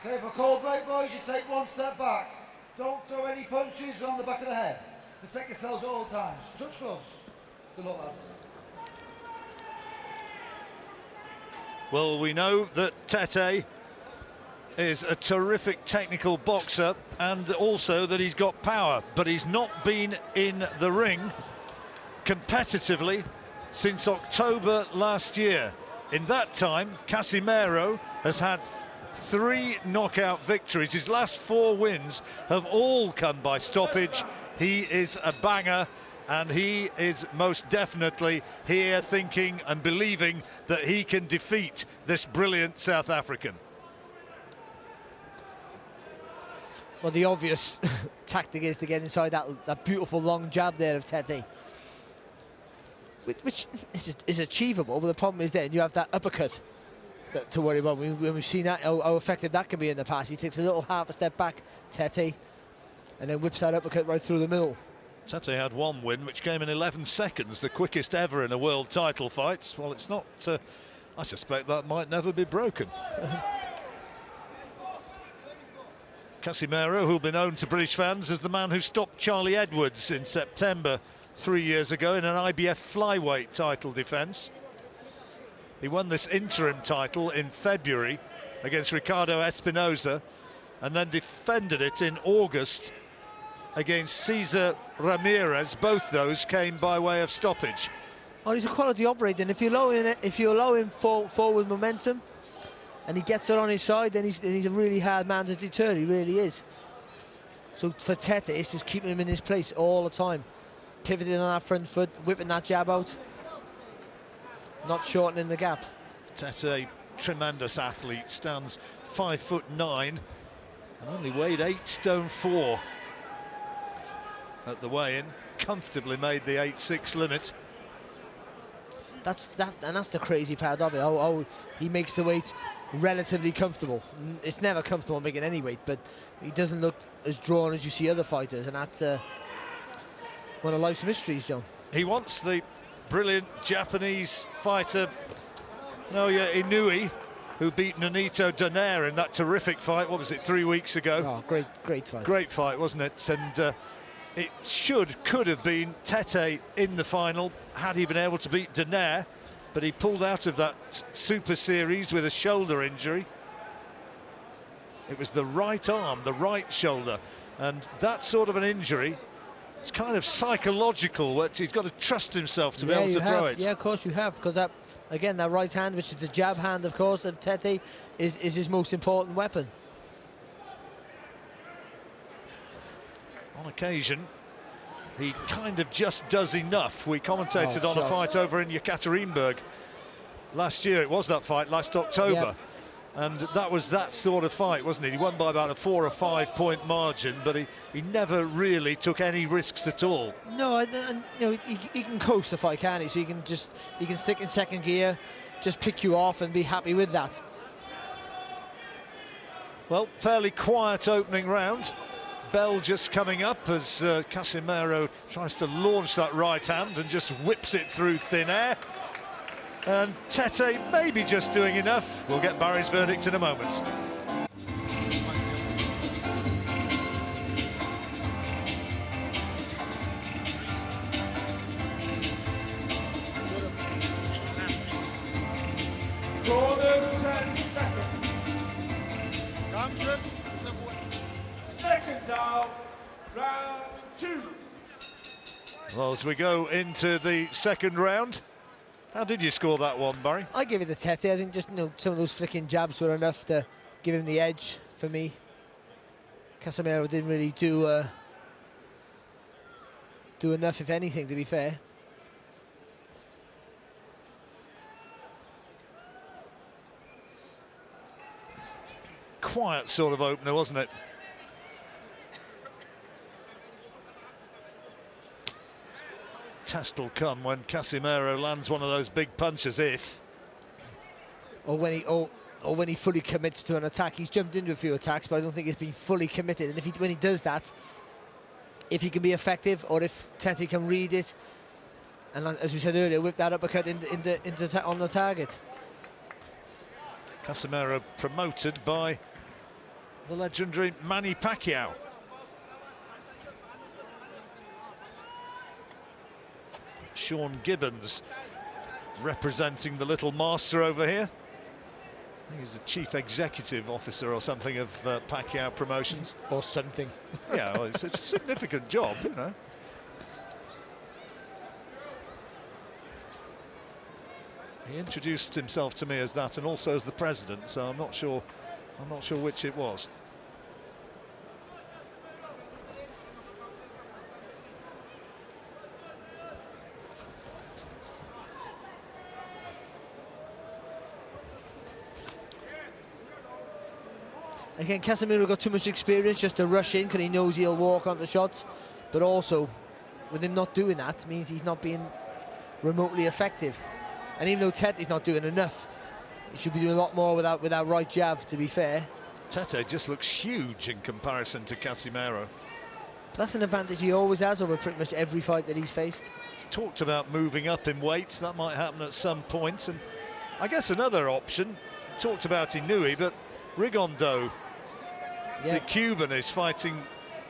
Okay, for cold break, boys, you take one step back. Don't throw any punches on the back of the head. Protect yourselves at all times. Touch gloves. Good luck, lads. Well, we know that Tete is a terrific technical boxer and also that he's got power, but he's not been in the ring competitively since October last year. In that time, Casimero has had 3 knockout victories. His last 4 wins have all come by stoppage. He is a banger, and he is most definitely here thinking and believing that he can defeat this brilliant South African. Well, the obvious tactic is to get inside that beautiful long jab there of Tete, which is achievable, but the problem is then you have that uppercut to worry about. When we've seen that, how effective that can be in the past. He takes a little half a step back, Tete, and then whips that uppercut right through the middle. Tete had 1 win, which came in 11 seconds, the quickest ever in a world title fight. Well, it's not, I suspect that might never be broken. Casimero, who'll be known to British fans as the man who stopped Charlie Edwards in September 3 years ago in an IBF flyweight title defence. He won this interim title in February against Ricardo Espinosa and then defended it in August against Cesar Ramirez. Both those came by way of stoppage. Oh, he's a quality operator, and if you allow him forward momentum and he gets it on his side, then he's a really hard man to deter. He really is. So for Tete, it's just keeping him in his place all the time, pivoting on that front foot, whipping that jab out, not shortening the gap. Tete, tremendous athlete, stands 5'9" and only weighed 8 stone 4 at the weigh-in. Comfortably made the 8'6" limit. That's the crazy part of it. How he makes the weight relatively comfortable. It's never comfortable making any weight, but he doesn't look as drawn as you see other fighters, and that's one of life's mysteries, John. He wants the brilliant Japanese fighter Naoya Inoue, who beat Nonito Donaire in that terrific fight. What was it, 3 weeks ago? Oh, great fight. Great fight, wasn't it? And it could have been Tete in the final had he been able to beat Donaire, but he pulled out of that Super Series with a shoulder injury. It was the right arm, the right shoulder, and that sort of an injury, it's kind of psychological. He's got to trust himself to be able to throw it. Yeah, of course you have, because that, again, that right hand, which is the jab hand, of course, of Tete, is his most important weapon. On occasion, he kind of just does enough. We commentated on a fight over in Yekaterinburg last year. It was that fight last October. And that was that sort of fight, wasn't it? He won by about a 4 or 5 point margin, but he never really took any risks at all. No, and you know, he can coast the fight, can't he? So he can stick in second gear, just pick you off and be happy with that. Well, fairly quiet opening round. Bell just coming up as Casimero tries to launch that right hand and just whips it through thin air. And Tete maybe just doing enough. We'll get Barry's verdict in a moment. Seconds out, round 2. Well, as we go into the second round, how did you score that one, Barry? I give it to Tete. I think just some of those flicking jabs were enough to give him the edge for me. Casimero didn't really do enough, if anything, to be fair. Quiet sort of opener, wasn't it? Test will come when Casimero lands one of those big punches, or when he fully commits to an attack. He's jumped into a few attacks, but I don't think he's been fully committed. And when he does that, if he can be effective, or if Tete can read it, and as we said earlier, whip that uppercut on the target. Casimero promoted by the legendary Manny Pacquiao. Sean Gibbons representing the little master over here. I think he's the chief executive officer or something of Pacquiao Promotions. Or something. Yeah, well, it's a significant job, you know. He introduced himself to me as that, and also as the president. So I'm not sure which it was. Again, Casimero got too much experience just to rush in because he knows he'll walk onto shots, but also with him not doing that means he's not being remotely effective. And even though Tete's not doing enough, he should be doing a lot more with that right jab, to be fair. Tete just looks huge in comparison to Casimero. That's an advantage he always has over pretty much every fight that he's faced. Talked about moving up in weights, that might happen at some point. And I guess another option, talked about Inui, but Rigondeaux, Yeah. the Cuban, is fighting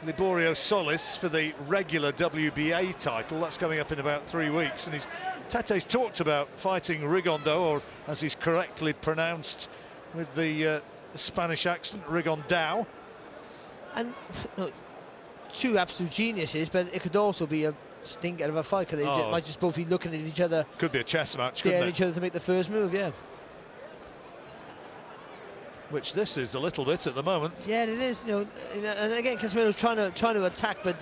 Liborio Solis for the regular WBA title. That's coming up in about 3 weeks, and Tete's talked about fighting Rigondeaux, or as he's correctly pronounced with the Spanish accent, Rigondeaux. And look, two absolute geniuses, but it could also be a stinker of a fight, because they might just both be looking at each other. Could be a chess match, daring couldn't it? each other to make the first move, yeah. Which this is a little bit at the moment. Yeah, it is. You know, and again, Casimero's trying to attack, but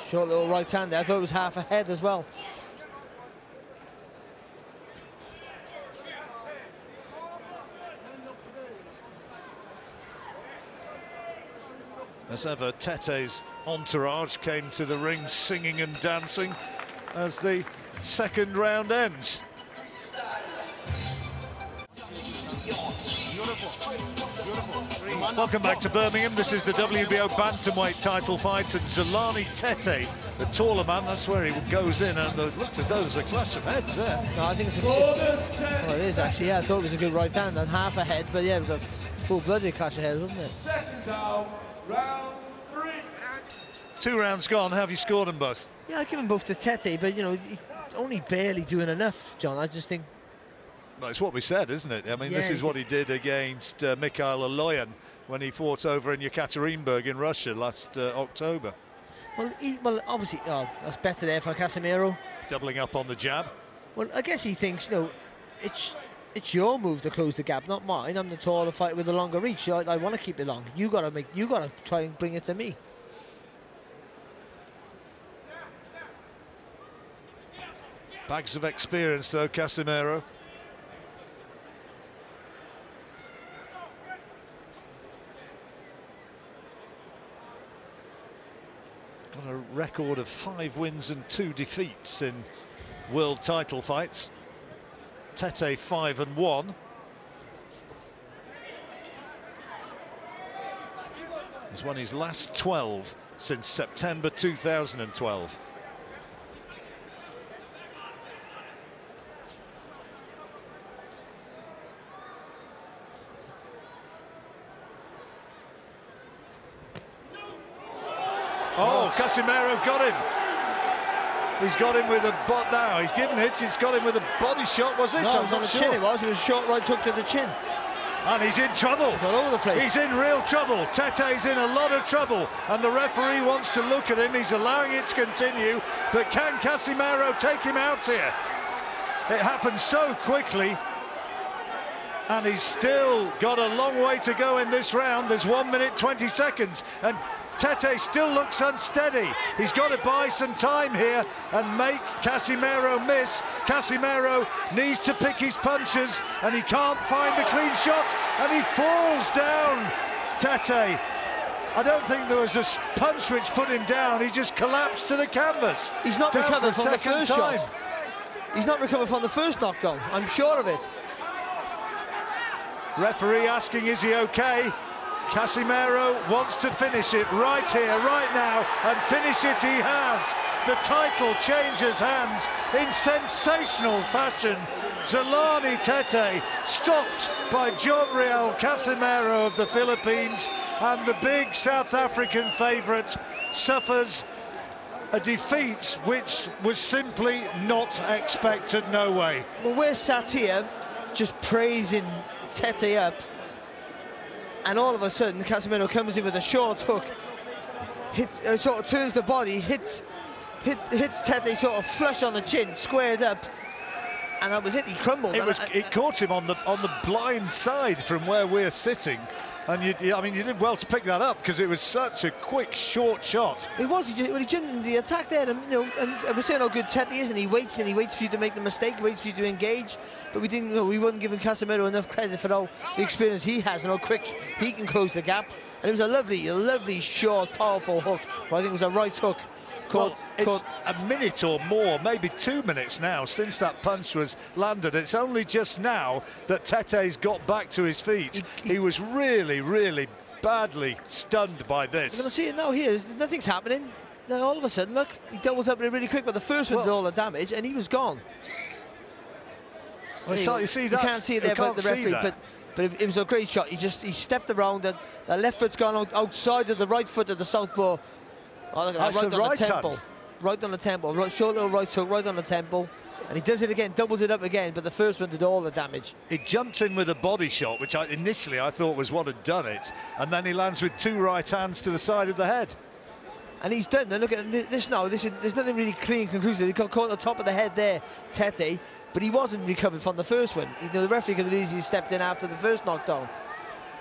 short little right hand there. I thought it was half a head as well. As ever, Tete's entourage came to the ring singing and dancing as the second round ends. Welcome back to Birmingham. This is the WBO bantamweight title fight, and Zolani Tete, the taller man, that's where he goes in, and it looked as though there's a clash of heads there. No, I think it's a good... Well, it is actually, yeah. I thought it was a good right hand and half a head, but yeah, it was a full-blooded clash of heads, wasn't it? Second down, round 3. 2 rounds gone. How have you scored them both? Yeah, I give them both to Tete, but you know, he's only barely doing enough, John. I just think... Well, it's what we said, isn't it? I mean, Yeah, this is what he did against Mikhail Aloyan when he fought over in Yekaterinburg in Russia last October. Well, obviously, that's better there for Casimero. Doubling up on the jab. Well, I guess he thinks, you know, it's your move to close the gap, not mine. I'm the taller fighter with the longer reach. So I want to keep it long. You gotta try and bring it to me. Bags of experience, though, Casimero. Got a record of 5 wins and 2 defeats in world title fights. Tete 5-1. He's won his last 12 since September 2012. Oh, Casimero got him. He's got him with a butt now. He's given it. He's got him with a body shot, was it? No, it was on the chin. It was a short right hook to the chin. And he's in trouble. It's all over the place. He's in real trouble. Tete's in a lot of trouble, and the referee wants to look at him. He's allowing it to continue, but can Casimero take him out here? It happened so quickly, and he's still got a long way to go in this round. There's 1 minute 20 seconds, and Tete still looks unsteady. He's got to buy some time here and make Casimero miss. Casimero needs to pick his punches, and he can't find the clean shot, and he falls down. Tete, I don't think there was a punch which put him down. He just collapsed to the canvas. He's not Down recovered for from the second first time. shot. He's not recovered from the first knockdown. I'm sure of it. Referee asking, is he okay? Casimero wants to finish it right here, right now, and finish it he has. The title changes hands in sensational fashion Zolani Tete stopped by John Casimero of the Philippines, and the big South African favourite suffers a defeat which was simply not expected, no way. Well, we're sat here just praising Tete up, and all of a sudden Casimero comes in with a short hook, sort of turns the body, hits Tete sort of flush on the chin, squared up, and that was it. He crumbled. It caught him on the blind side from where we're sitting, and you did well to pick that up because it was such a quick, short shot. It was. He jumped into the attack there, and we're saying how good Tete is, and he waits for you to make the mistake, he waits for you to engage. But we didn't. We weren't giving Casimero enough credit for all the experience he has and how quick he can close the gap. And it was a lovely, short, powerful hook. Well, I think it was a right hook. It's a minute or more, maybe 2 minutes now since that punch was landed. It's only just now that Tete's got back to his feet. He was really badly stunned by this. You're going to see it now here. Nothing's happening. Then all of a sudden, look, he doubles up really quick, but the first one did all the damage, and he was gone. Well, you see, you can't see it there, but the referee. But it was a great shot. He stepped around. The left foot's gone outside of the right foot of the southpaw. Oh, look at that, right on the temple. Right on the temple. Short little right hook, right on the temple. And he does it again, doubles it up again, but the first one did all the damage. He jumped in with a body shot, which initially I thought was what had done it. And then he lands with 2 right hands to the side of the head. And he's done. Now look at this now. There's nothing really clean, conclusive. He got caught on the top of the head there, Tete. But he wasn't recovered from the first one. The referee could have easily stepped in after the first knockdown.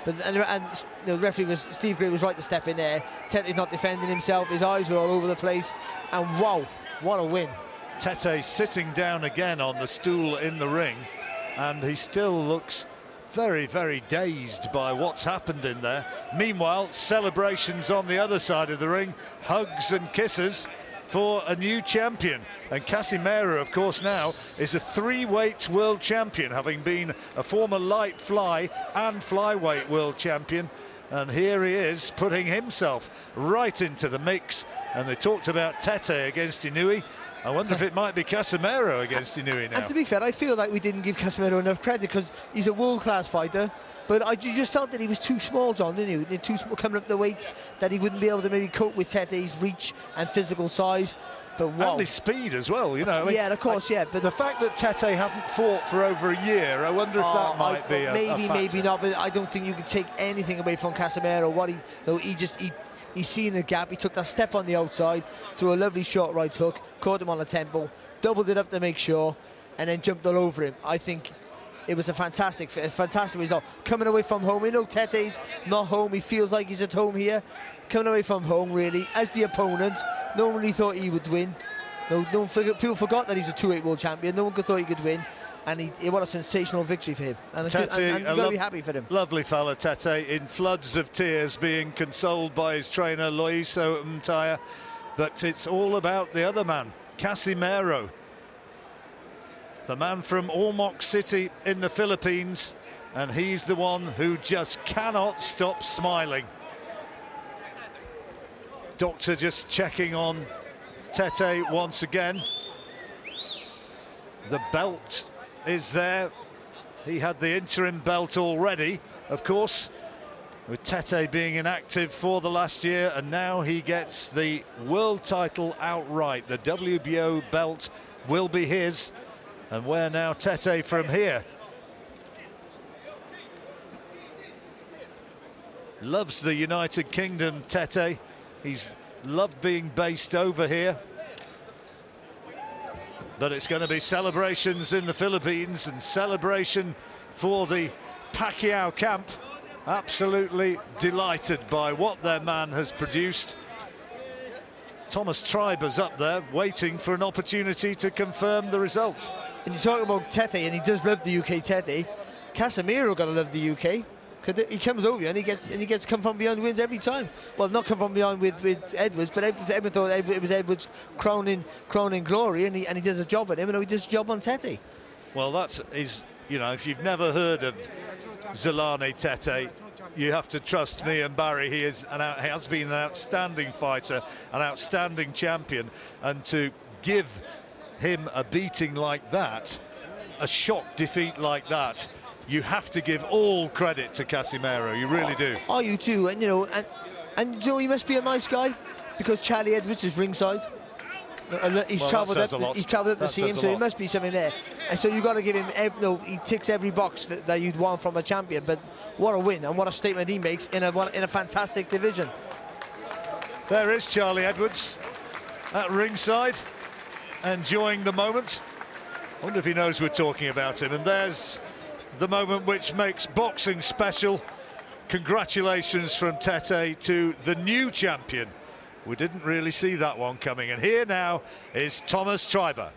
But the referee Steve Gray was right to step in there. Tete's not defending himself. His eyes were all over the place. And wow, what a win! Tete sitting down again on the stool in the ring, and he still looks very dazed by what's happened in there. Meanwhile, celebrations on the other side of the ring, hugs and kisses for a new champion. And Casimero, of course, now is a 3-weight world champion, having been a former light fly and flyweight world champion. And here he is putting himself right into the mix. And they talked about Tete against Inoue. I wonder if it might be Casimero against Inoue now. And to be fair, I feel like we didn't give Casimero enough credit because he's a world-class fighter. But you just felt that he was too small, John, didn't you? Too small coming up the weights, that he wouldn't be able to maybe cope with Tete's reach and physical size. But wow. And his speed as well, you know. Yeah, of course, yeah. But the fact that Tete hadn't fought for over a year, I wonder if that might be a maybe not. But I don't think you could take anything away from Casimero. He's seen the gap. He took that step on the outside, threw a lovely short right hook, caught him on the temple, doubled it up to make sure, and then jumped all over him. I think it was a fantastic result. Coming away from home, we know Tete's not home. He feels like he's at home here. Coming away from home, really, as the opponent. No one really thought he would win. People forgot that he was a 2-weight world champion. No one thought he could win. And what a sensational victory for him. And you've got to be happy for him. Lovely fella, Tete, in floods of tears, being consoled by his trainer, Loiso Mtaya. But it's all about the other man, Casimero. The man from Ormoc City in the Philippines, and he's the one who just cannot stop smiling. Doctor just checking on Tete once again. The belt is there. He had the interim belt already, of course, with Tete being inactive for the last year, and now he gets the world title outright. The WBO belt will be his. And where now Tete from here? Loves the United Kingdom, Tete. He's loved being based over here. But it's going to be celebrations in the Philippines and celebration for the Pacquiao camp. Absolutely delighted by what their man has produced. Thomas Triber's up there waiting for an opportunity to confirm the results. And you talk about Tete, and he does love the UK, Tete. Casimero gotta love the UK. Cause he comes over and he gets come from behind wins every time. Well, not come from behind with Edwards, but Edwards thought it was Edwards' crowning glory, and he does a job on him, and he does a job on Tete. Well, that's his. You know, if you've never heard of Zolani Tete, you have to trust me and Barry. He has been an outstanding fighter, an outstanding champion, and to give him a beating like that a shock defeat like that, you have to give all credit to Casimero. You really do. Oh, you do, and you know, and you know, he must be a nice guy because Charlie Edwards is ringside. He's travelled up to see him, so there must be something there. And so you got to give him. He ticks every box that you'd want from a champion. But what a win and what a statement he makes in a fantastic division. There is Charlie Edwards at ringside, enjoying the moment. I wonder if he knows we're talking about him. And there's the moment which makes boxing special. Congratulations from Tete to the new champion. We didn't really see that one coming. And here now is Thomas Treiber.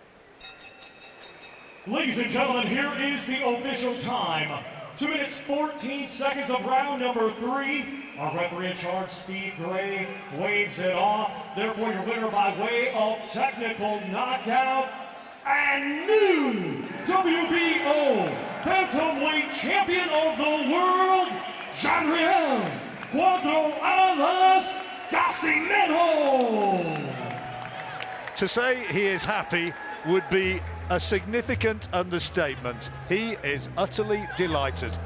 Ladies and gentlemen, here is the official time. 2 minutes, 14 seconds of round number 3. Our referee in charge, Steve Gray, waves it off. Therefore, your winner by way of technical knockout and new WBO bantamweight champion of the world, Jean-Riel Cuadro Alas Casimero. To say he is happy would be a significant understatement. He is utterly delighted.